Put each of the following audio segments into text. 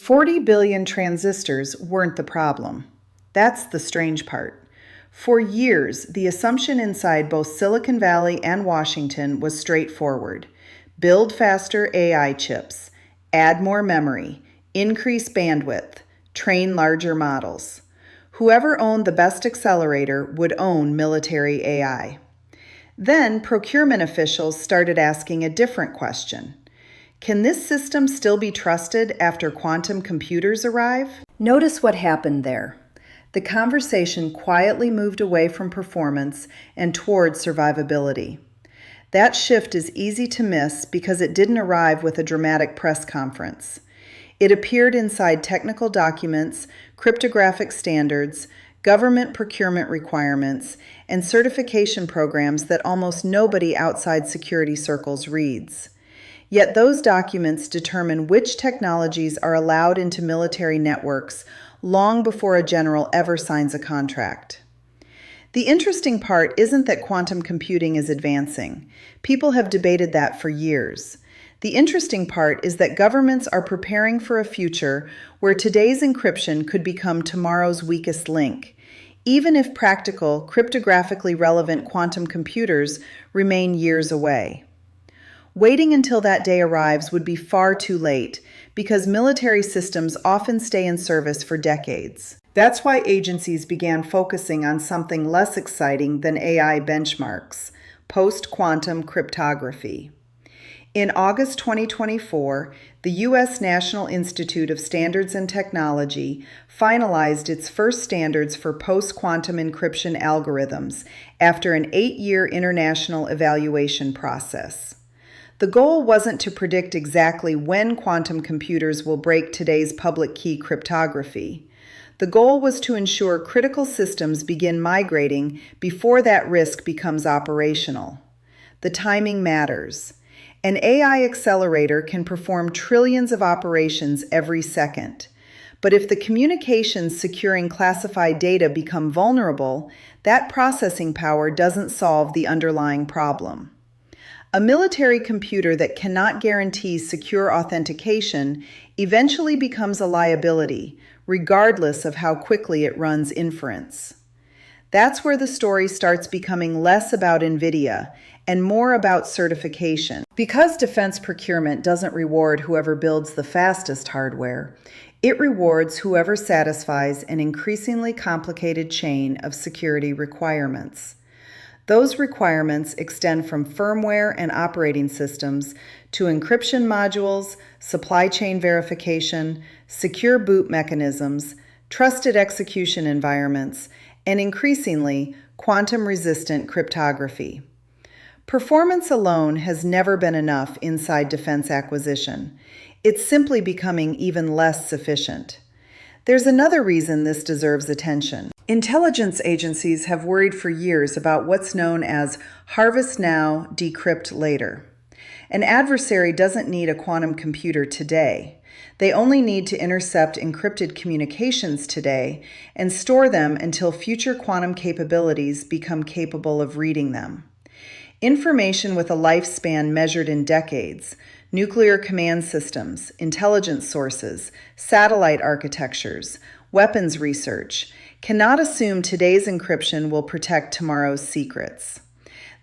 40 billion transistors weren't the problem. That's the strange part. For years, the assumption inside both Silicon Valley and Washington was straightforward. Build faster AI chips, add more memory, increase bandwidth, train larger models. Whoever owned the best accelerator would own military AI. Then procurement officials started asking a different question. Can this system still be trusted after quantum computers arrive? Notice what happened there. The conversation quietly moved away from performance and toward survivability. That shift is easy to miss because it didn't arrive with a dramatic press conference. It appeared inside technical documents, cryptographic standards, government procurement requirements, and certification programs that almost nobody outside security circles reads. Yet those documents determine which technologies are allowed into military networks long before a general ever signs a contract. The interesting part isn't that quantum computing is advancing. People have debated that for years. The interesting part is that governments are preparing for a future where today's encryption could become tomorrow's weakest link, even if practical, cryptographically relevant quantum computers remain years away. Waiting until that day arrives would be far too late because military systems often stay in service for decades. That's why agencies began focusing on something less exciting than AI benchmarks, post-quantum cryptography. In August 2024, the U.S. National Institute of Standards and Technology finalized its first standards for post-quantum encryption algorithms after an 8-year international evaluation process. The goal wasn't to predict exactly when quantum computers will break today's public key cryptography. The goal was to ensure critical systems begin migrating before that risk becomes operational. The timing matters. An AI accelerator can perform trillions of operations every second. But if the communications securing classified data become vulnerable, that processing power doesn't solve the underlying problem. A military computer that cannot guarantee secure authentication eventually becomes a liability, regardless of how quickly it runs inference. That's where the story starts becoming less about NVIDIA and more about certification. Because defense procurement doesn't reward whoever builds the fastest hardware, it rewards whoever satisfies an increasingly complicated chain of security requirements. Those requirements extend from firmware and operating systems to encryption modules, supply chain verification, secure boot mechanisms, trusted execution environments, and increasingly, quantum-resistant cryptography. Performance alone has never been enough inside defense acquisition. It's simply becoming even less sufficient. There's another reason this deserves attention. Intelligence agencies have worried for years about what's known as harvest now, decrypt later. An adversary doesn't need a quantum computer today. They only need to intercept encrypted communications today and store them until future quantum capabilities become capable of reading them. Information with a lifespan measured in decades, nuclear command systems, intelligence sources, satellite architectures, weapons research, cannot assume today's encryption will protect tomorrow's secrets.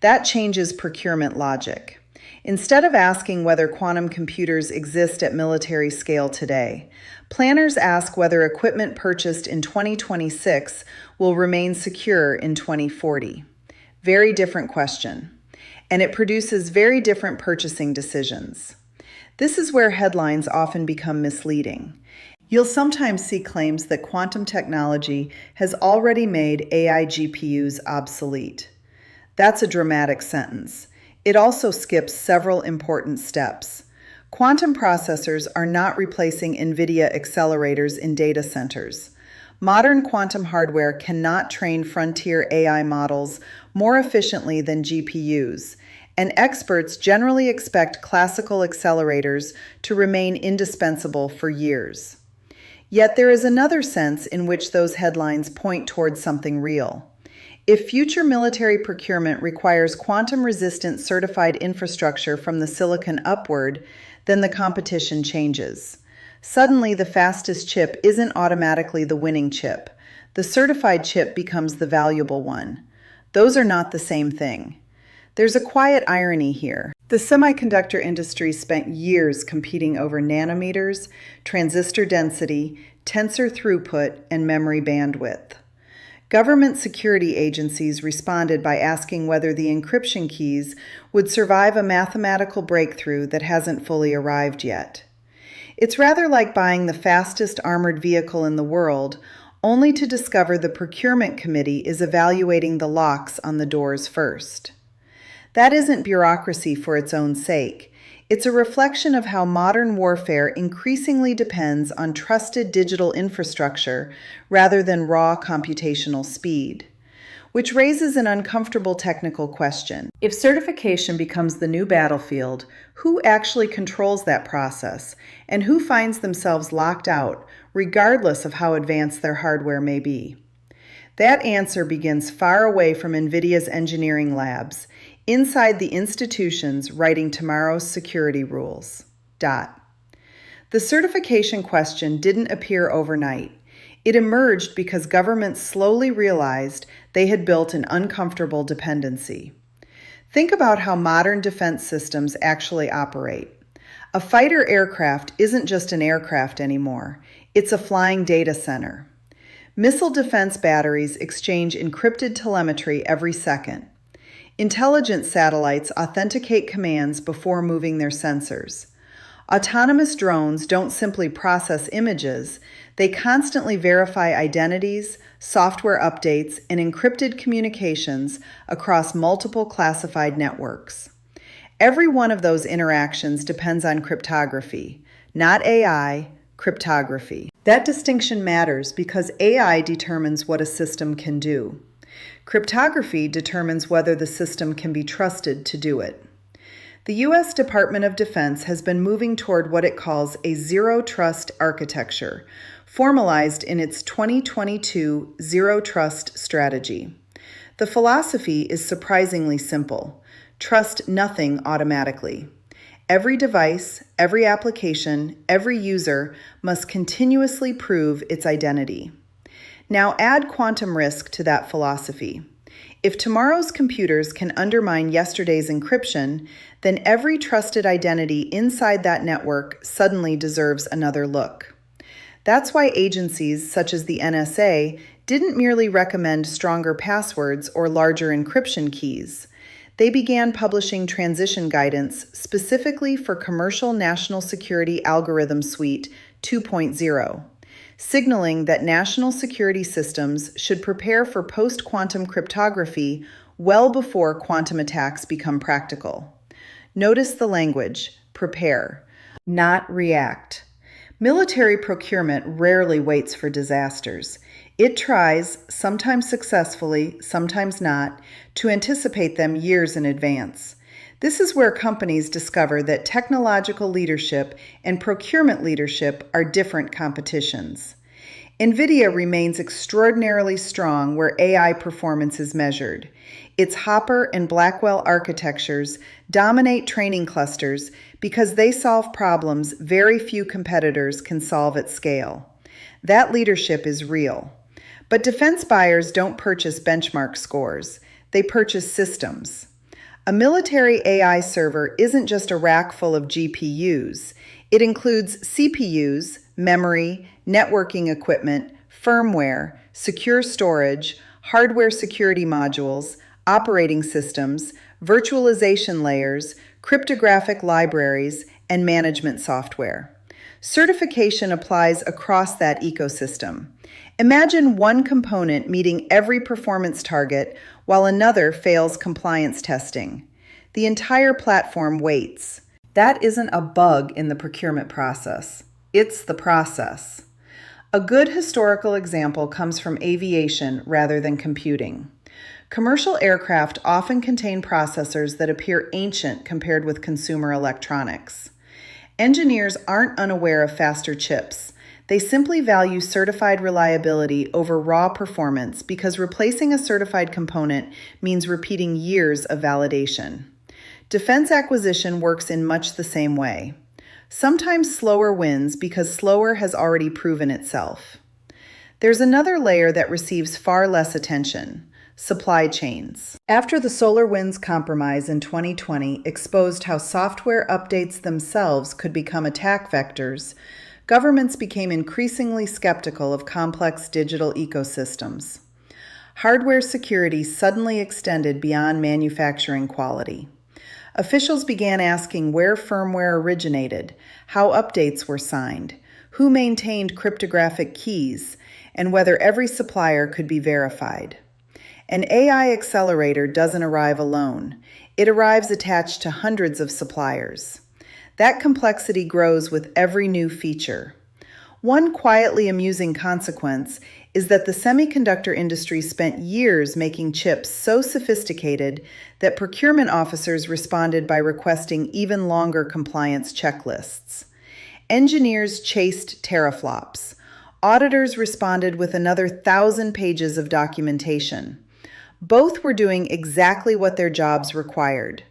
That changes procurement logic. Instead of asking whether quantum computers exist at military scale today, planners ask whether equipment purchased in 2026 will remain secure in 2040. Very different question. And it produces very different purchasing decisions. This is where headlines often become misleading. You'll sometimes see claims that quantum technology has already made AI GPUs obsolete. That's a dramatic sentence. It also skips several important steps. Quantum processors are not replacing NVIDIA accelerators in data centers. Modern quantum hardware cannot train frontier AI models more efficiently than GPUs, and experts generally expect classical accelerators to remain indispensable for years. Yet there is another sense in which those headlines point towards something real. If future military procurement requires quantum-resistant certified infrastructure from the silicon upward, then the competition changes. Suddenly, the fastest chip isn't automatically the winning chip. The certified chip becomes the valuable one. Those are not the same thing. There's a quiet irony here. The semiconductor industry spent years competing over nanometers, transistor density, tensor throughput, and memory bandwidth. Government security agencies responded by asking whether the encryption keys would survive a mathematical breakthrough that hasn't fully arrived yet. It's rather like buying the fastest armored vehicle in the world, only to discover the procurement committee is evaluating the locks on the doors first. That isn't bureaucracy for its own sake. It's a reflection of how modern warfare increasingly depends on trusted digital infrastructure rather than raw computational speed. Which raises an uncomfortable technical question. If certification becomes the new battlefield, who actually controls that process, and who finds themselves locked out, regardless of how advanced their hardware may be? That answer begins far away from NVIDIA's engineering labs, inside the institutions writing tomorrow's security rules. The certification question didn't appear overnight. It emerged because governments slowly realized they had built an uncomfortable dependency. Think about how modern defense systems actually operate. A fighter aircraft isn't just an aircraft anymore. It's a flying data center. Missile defense batteries exchange encrypted telemetry every second. Intelligence satellites authenticate commands before moving their sensors. Autonomous drones don't simply process images, they constantly verify identities, software updates, and encrypted communications across multiple classified networks. Every one of those interactions depends on cryptography, not AI, cryptography. That distinction matters because AI determines what a system can do. Cryptography determines whether the system can be trusted to do it. The U.S. Department of Defense has been moving toward what it calls a zero-trust architecture, formalized in its 2022 zero-trust strategy. The philosophy is surprisingly simple. Trust nothing automatically. Every device, every application, every user must continuously prove its identity. Now add quantum risk to that philosophy. If tomorrow's computers can undermine yesterday's encryption, then every trusted identity inside that network suddenly deserves another look. That's why agencies such as the NSA didn't merely recommend stronger passwords or larger encryption keys. They began publishing transition guidance specifically for Commercial National Security Algorithm Suite 2.0. Signaling that national security systems should prepare for post-quantum cryptography well before quantum attacks become practical. Notice the language, prepare, not react. Military procurement rarely waits for disasters. It tries, sometimes successfully, sometimes not, to anticipate them years in advance. This is where companies discover that technological leadership and procurement leadership are different competitions. NVIDIA remains extraordinarily strong where AI performance is measured. Its Hopper and Blackwell architectures dominate training clusters because they solve problems very few competitors can solve at scale. That leadership is real. But defense buyers don't purchase benchmark scores. They purchase systems. A military AI server isn't just a rack full of GPUs. It includes CPUs, memory, networking equipment, firmware, secure storage, hardware security modules, operating systems, virtualization layers, cryptographic libraries, and management software. Certification applies across that ecosystem. Imagine one component meeting every performance target while another fails compliance testing. The entire platform waits. That isn't a bug in the procurement process. It's the process. A good historical example comes from aviation rather than computing. Commercial aircraft often contain processors that appear ancient compared with consumer electronics. Engineers aren't unaware of faster chips. They simply value certified reliability over raw performance because replacing a certified component means repeating years of validation. Defense acquisition works in much the same way. Sometimes slower wins because slower has already proven itself. There's another layer that receives far less attention: supply chains. After the SolarWinds compromise in 2020 exposed how software updates themselves could become attack vectors, governments became increasingly skeptical of complex digital ecosystems. Hardware security suddenly extended beyond manufacturing quality. Officials began asking where firmware originated, how updates were signed, who maintained cryptographic keys, and whether every supplier could be verified. An AI accelerator doesn't arrive alone. It arrives attached to hundreds of suppliers. That complexity grows with every new feature. One quietly amusing consequence is that the semiconductor industry spent years making chips so sophisticated that procurement officers responded by requesting even longer compliance checklists. Engineers chased teraflops. Auditors responded with another 1,000 pages of documentation. Both were doing exactly what their jobs required.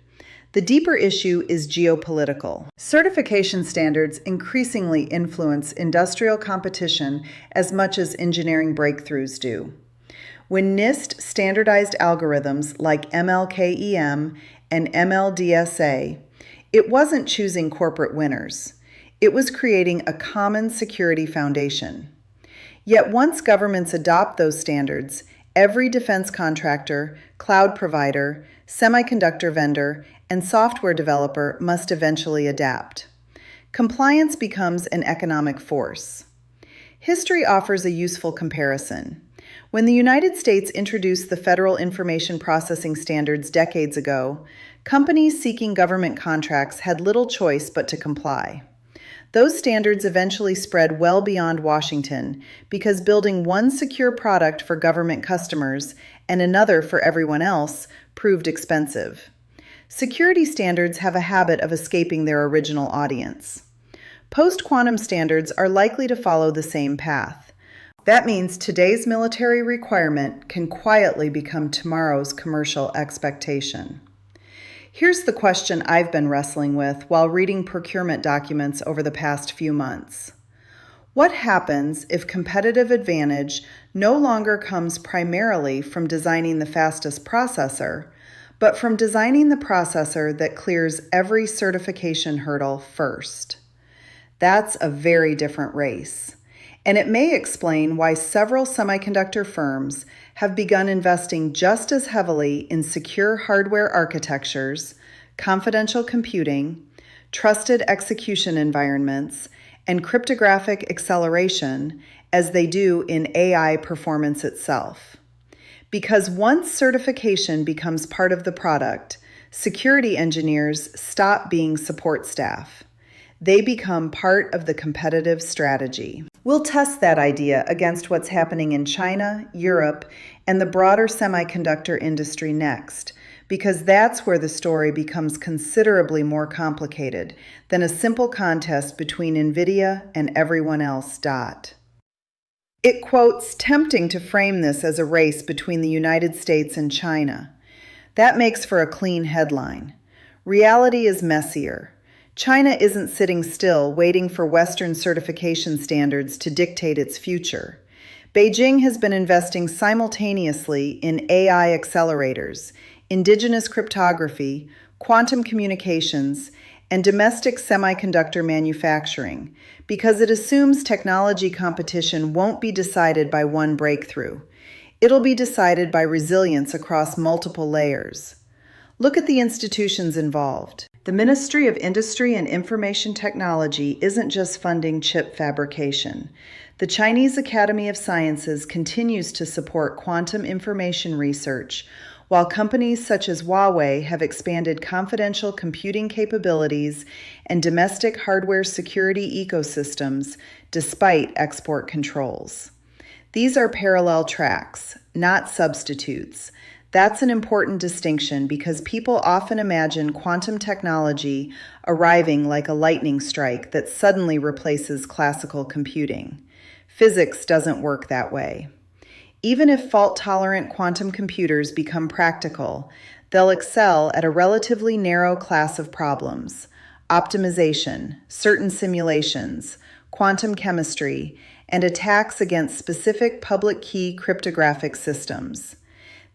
The deeper issue is geopolitical. Certification standards increasingly influence industrial competition as much as engineering breakthroughs do. When NIST standardized algorithms like MLKEM and MLDSA, it wasn't choosing corporate winners. It was creating a common security foundation. Yet once governments adopt those standards, every defense contractor, cloud provider, semiconductor vendor, and software developer must eventually adapt. Compliance becomes an economic force. History offers a useful comparison. When the United States introduced the Federal Information Processing Standards decades ago, companies seeking government contracts had little choice but to comply. Those standards eventually spread well beyond Washington because building one secure product for government customers and another for everyone else proved expensive. Security standards have a habit of escaping their original audience. Post-quantum standards are likely to follow the same path. That means today's military requirement can quietly become tomorrow's commercial expectation. Here's the question I've been wrestling with while reading procurement documents over the past few months. What happens if competitive advantage no longer comes primarily from designing the fastest processor, but from designing the processor that clears every certification hurdle first? That's a very different race. And it may explain why several semiconductor firms have begun investing just as heavily in secure hardware architectures, confidential computing, trusted execution environments, and cryptographic acceleration as they do in AI performance itself. Because once certification becomes part of the product, security engineers stop being support staff. They become part of the competitive strategy. We'll test that idea against what's happening in China, Europe, and the broader semiconductor industry next, because that's where the story becomes considerably more complicated than a simple contest between NVIDIA and everyone else. It quotes tempting to frame this as a race between the United States and China. That makes for a clean headline. Reality is messier. China isn't sitting still waiting for Western certification standards to dictate its future. Beijing has been investing simultaneously in AI accelerators, indigenous cryptography, quantum communications, and domestic semiconductor manufacturing because it assumes technology competition won't be decided by one breakthrough. It'll be decided by resilience across multiple layers. Look at the institutions involved. The Ministry of Industry and Information Technology isn't just funding chip fabrication. The Chinese Academy of Sciences continues to support quantum information research, while companies such as Huawei have expanded confidential computing capabilities and domestic hardware security ecosystems despite export controls. These are parallel tracks, not substitutes. That's an important distinction because people often imagine quantum technology arriving like a lightning strike that suddenly replaces classical computing. Physics doesn't work that way. Even if fault-tolerant quantum computers become practical, they'll excel at a relatively narrow class of problems: optimization, certain simulations, quantum chemistry, and attacks against specific public key cryptographic systems.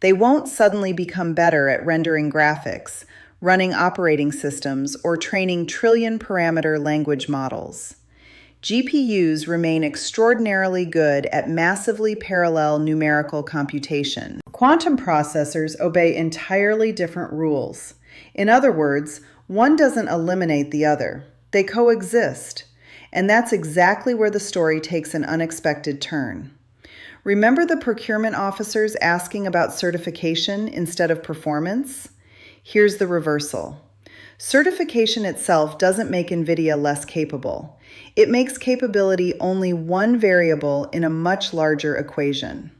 They won't suddenly become better at rendering graphics, running operating systems, or training trillion-parameter language models. GPUs remain extraordinarily good at massively parallel numerical computation. Quantum processors obey entirely different rules. In other words, one doesn't eliminate the other. They coexist. And that's exactly where the story takes an unexpected turn. Remember the procurement officers asking about certification instead of performance? Here's the reversal. Certification itself doesn't make NVIDIA less capable. It makes capability only one variable in a much larger equation.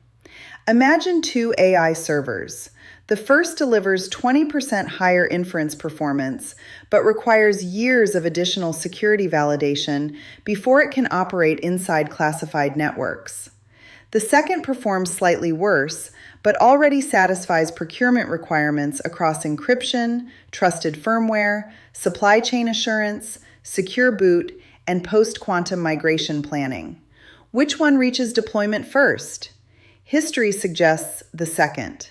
Imagine two AI servers. The first delivers 20% higher inference performance, but requires years of additional security validation before it can operate inside classified networks. The second performs slightly worse, but already satisfies procurement requirements across encryption, trusted firmware, supply chain assurance, secure boot, and post-quantum migration planning. Which one reaches deployment first? History suggests the second.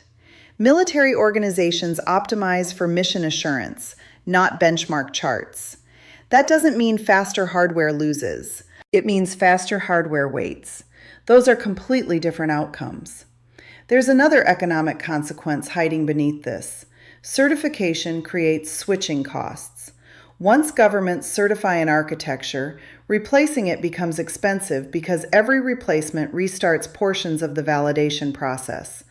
Military organizations optimize for mission assurance, not benchmark charts. That doesn't mean faster hardware loses. It means faster hardware waits. Those are completely different outcomes. There's another economic consequence hiding beneath this. Certification creates switching costs. Once governments certify an architecture, replacing it becomes expensive because every replacement restarts portions of the validation process.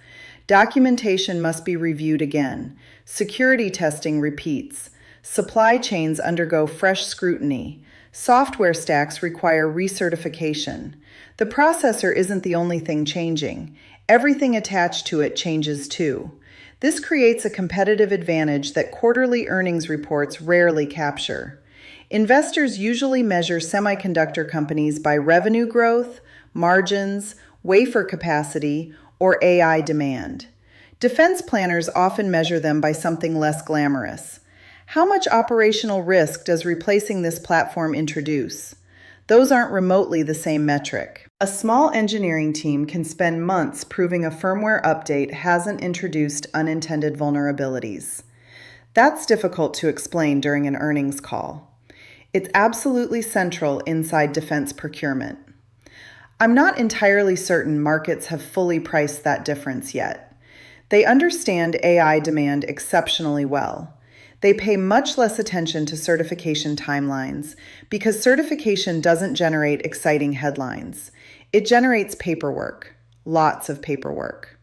Documentation must be reviewed again. Security testing repeats. Supply chains undergo fresh scrutiny. Software stacks require recertification. The processor isn't the only thing changing. Everything attached to it changes too. This creates a competitive advantage that quarterly earnings reports rarely capture. Investors usually measure semiconductor companies by revenue growth, margins, wafer capacity, or AI demand. Defense planners often measure them by something less glamorous. How much operational risk does replacing this platform introduce? Those aren't remotely the same metric. A small engineering team can spend months proving a firmware update hasn't introduced unintended vulnerabilities. That's difficult to explain during an earnings call. It's absolutely central inside defense procurement. I'm not entirely certain markets have fully priced that difference yet. They understand AI demand exceptionally well. They pay much less attention to certification timelines because certification doesn't generate exciting headlines. It generates paperwork, lots of paperwork.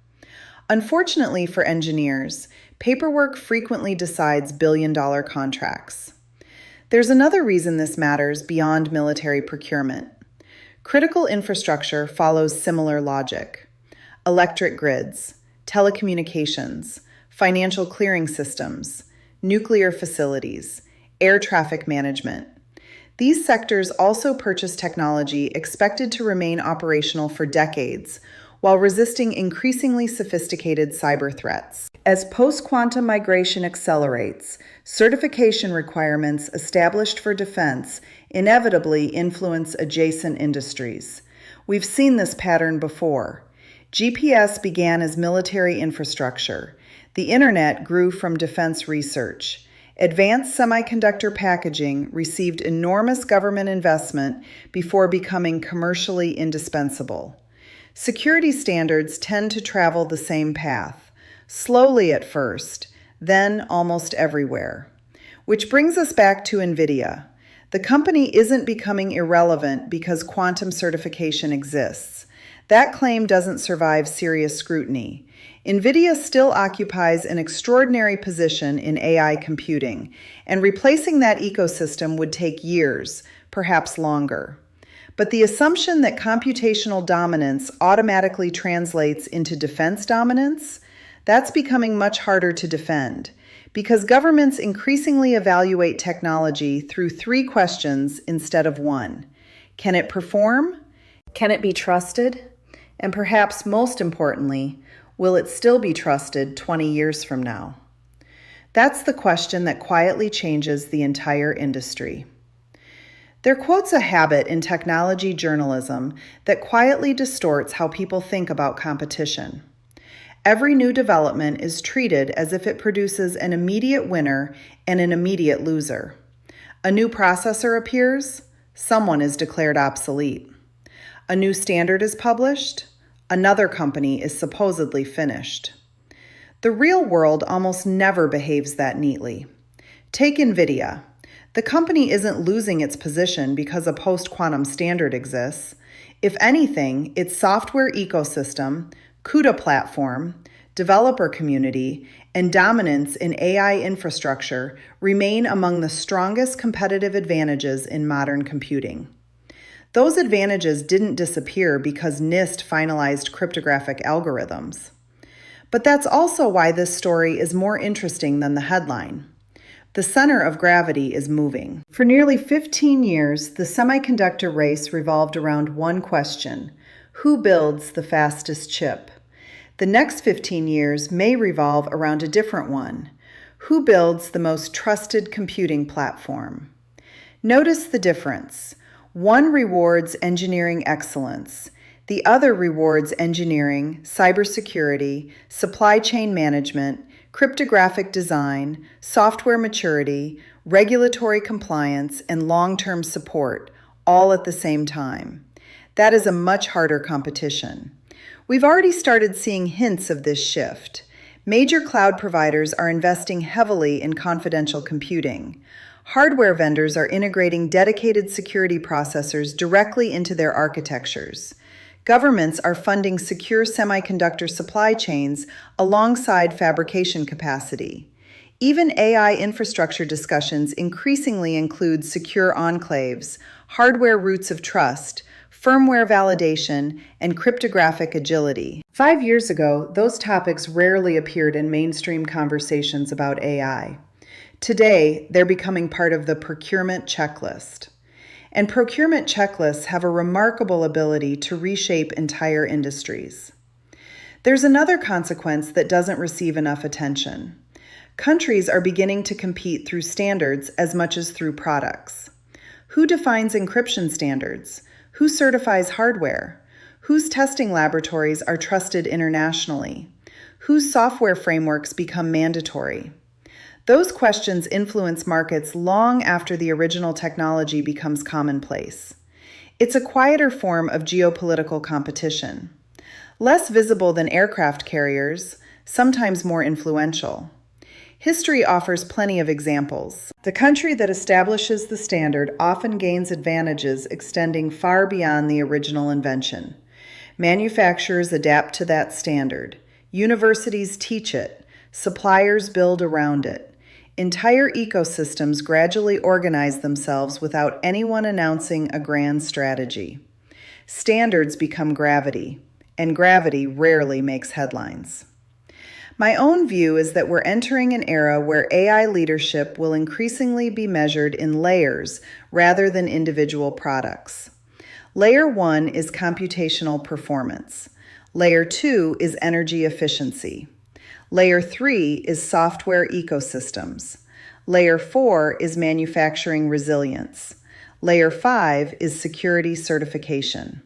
Unfortunately for engineers, paperwork frequently decides billion-dollar contracts. There's another reason this matters beyond military procurement. Critical infrastructure follows similar logic. Electric grids, telecommunications, financial clearing systems, nuclear facilities, air traffic management. These sectors also purchase technology expected to remain operational for decades, while resisting increasingly sophisticated cyber threats. As post-quantum migration accelerates, certification requirements established for defense inevitably influence adjacent industries. We've seen this pattern before. GPS began as military infrastructure. The internet grew from defense research. Advanced semiconductor packaging received enormous government investment before becoming commercially indispensable. Security standards tend to travel the same path, slowly at first, then almost everywhere. Which brings us back to NVIDIA. The company isn't becoming irrelevant because quantum certification exists. That claim doesn't survive serious scrutiny. NVIDIA still occupies an extraordinary position in AI computing, and replacing that ecosystem would take years, perhaps longer. But the assumption that computational dominance automatically translates into defense dominance, that's becoming much harder to defend, because governments increasingly evaluate technology through 3 questions instead of 1. Can it perform? Can it be trusted? And perhaps most importantly, will it still be trusted 20 years from now? That's the question that quietly changes the entire industry. There quotes a habit in technology journalism that quietly distorts how people think about competition. Every new development is treated as if it produces an immediate winner and an immediate loser. A new processor appears, someone is declared obsolete. A new standard is published, another company is supposedly finished. The real world almost never behaves that neatly. Take NVIDIA. The company isn't losing its position because a post-quantum standard exists. If anything, its software ecosystem, CUDA platform, developer community, and dominance in AI infrastructure remain among the strongest competitive advantages in modern computing. Those advantages didn't disappear because NIST finalized cryptographic algorithms. But that's also why this story is more interesting than the headline. The center of gravity is moving. For nearly 15 years, the semiconductor race revolved around one question: who builds the fastest chip? The next 15 years may revolve around a different one: who builds the most trusted computing platform? Notice the difference. One rewards engineering excellence. The other rewards engineering, cybersecurity, supply chain management, cryptographic design, software maturity, regulatory compliance, and long-term support, all at the same time. That is a much harder competition. We've already started seeing hints of this shift. Major cloud providers are investing heavily in confidential computing. Hardware vendors are integrating dedicated security processors directly into their architectures. Governments are funding secure semiconductor supply chains alongside fabrication capacity. Even AI infrastructure discussions increasingly include secure enclaves, hardware roots of trust, firmware validation, and cryptographic agility. 5 years ago, those topics rarely appeared in mainstream conversations about AI. Today, they're becoming part of the procurement checklist. And procurement checklists have a remarkable ability to reshape entire industries. There's another consequence that doesn't receive enough attention. Countries are beginning to compete through standards as much as through products. Who defines encryption standards? Who certifies hardware? Whose testing laboratories are trusted internationally? Whose software frameworks become mandatory? Those questions influence markets long after the original technology becomes commonplace. It's a quieter form of geopolitical competition. Less visible than aircraft carriers, sometimes more influential. History offers plenty of examples. The country that establishes the standard often gains advantages extending far beyond the original invention. Manufacturers adapt to that standard. Universities teach it. Suppliers build around it. Entire ecosystems gradually organize themselves without anyone announcing a grand strategy. Standards become gravity, and gravity rarely makes headlines. My own view is that we're entering an era where AI leadership will increasingly be measured in layers rather than individual products. Layer 1 is computational performance. Layer 2 is energy efficiency. Layer 3 is software ecosystems. Layer 4 is manufacturing resilience. Layer 5 is security certification.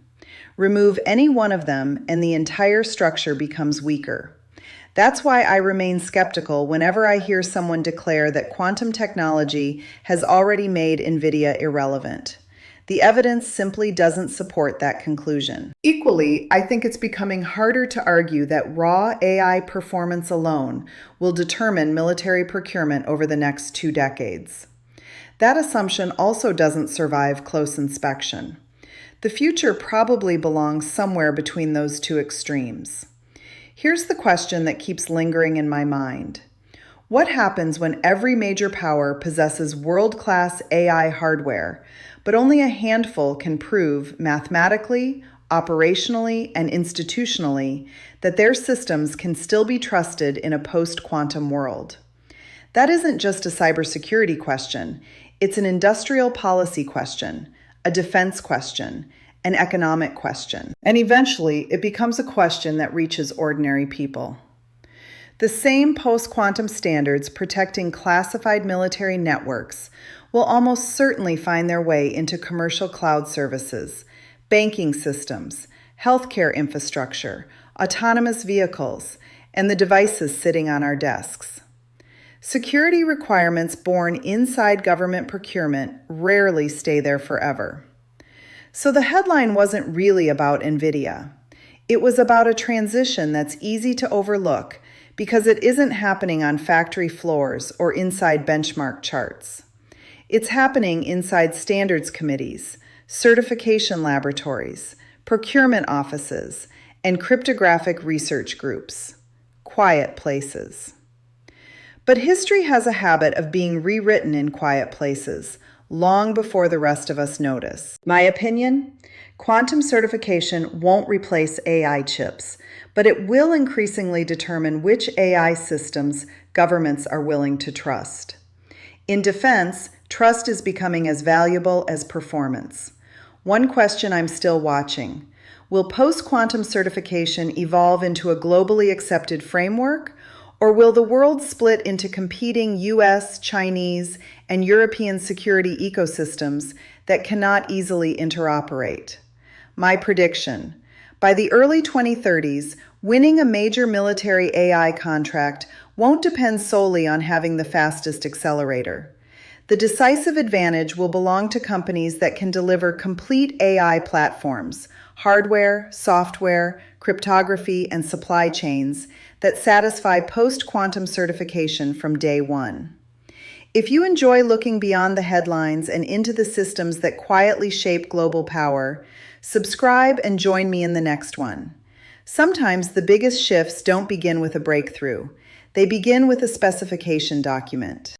Remove any one of them and the entire structure becomes weaker. That's why I remain skeptical whenever I hear someone declare that quantum technology has already made NVIDIA irrelevant. The evidence simply doesn't support that conclusion. Equally, I think it's becoming harder to argue that raw AI performance alone will determine military procurement over the next 2 decades. That assumption also doesn't survive close inspection. The future probably belongs somewhere between those two extremes. Here's the question that keeps lingering in my mind. What happens when every major power possesses world-class AI hardware, but only a handful can prove mathematically, operationally, and institutionally that their systems can still be trusted in a post-quantum world? That isn't just a cybersecurity question, it's an industrial policy question, a defense question, an economic question. And eventually, it becomes a question that reaches ordinary people. The same post-quantum standards protecting classified military networks will almost certainly find their way into commercial cloud services, banking systems, healthcare infrastructure, autonomous vehicles, and the devices sitting on our desks. Security requirements born inside government procurement rarely stay there forever. So the headline wasn't really about NVIDIA. It was about a transition that's easy to overlook because it isn't happening on factory floors or inside benchmark charts. It's happening inside standards committees, certification laboratories, procurement offices, and cryptographic research groups. Quiet places. But history has a habit of being rewritten in quiet places, long before the rest of us notice. My opinion? Quantum certification won't replace AI chips, but it will increasingly determine which AI systems governments are willing to trust. In defense, trust is becoming as valuable as performance. One question I'm still watching: will post-quantum certification evolve into a globally accepted framework, or will the world split into competing US, Chinese, and European security ecosystems that cannot easily interoperate? My prediction: by the early 2030s, winning a major military AI contract won't depend solely on having the fastest accelerator. The decisive advantage will belong to companies that can deliver complete AI platforms, hardware, software, cryptography, and supply chains that satisfy post-quantum certification from day one. If you enjoy looking beyond the headlines and into the systems that quietly shape global power, subscribe and join me in the next one. Sometimes the biggest shifts don't begin with a breakthrough. They begin with a specification document.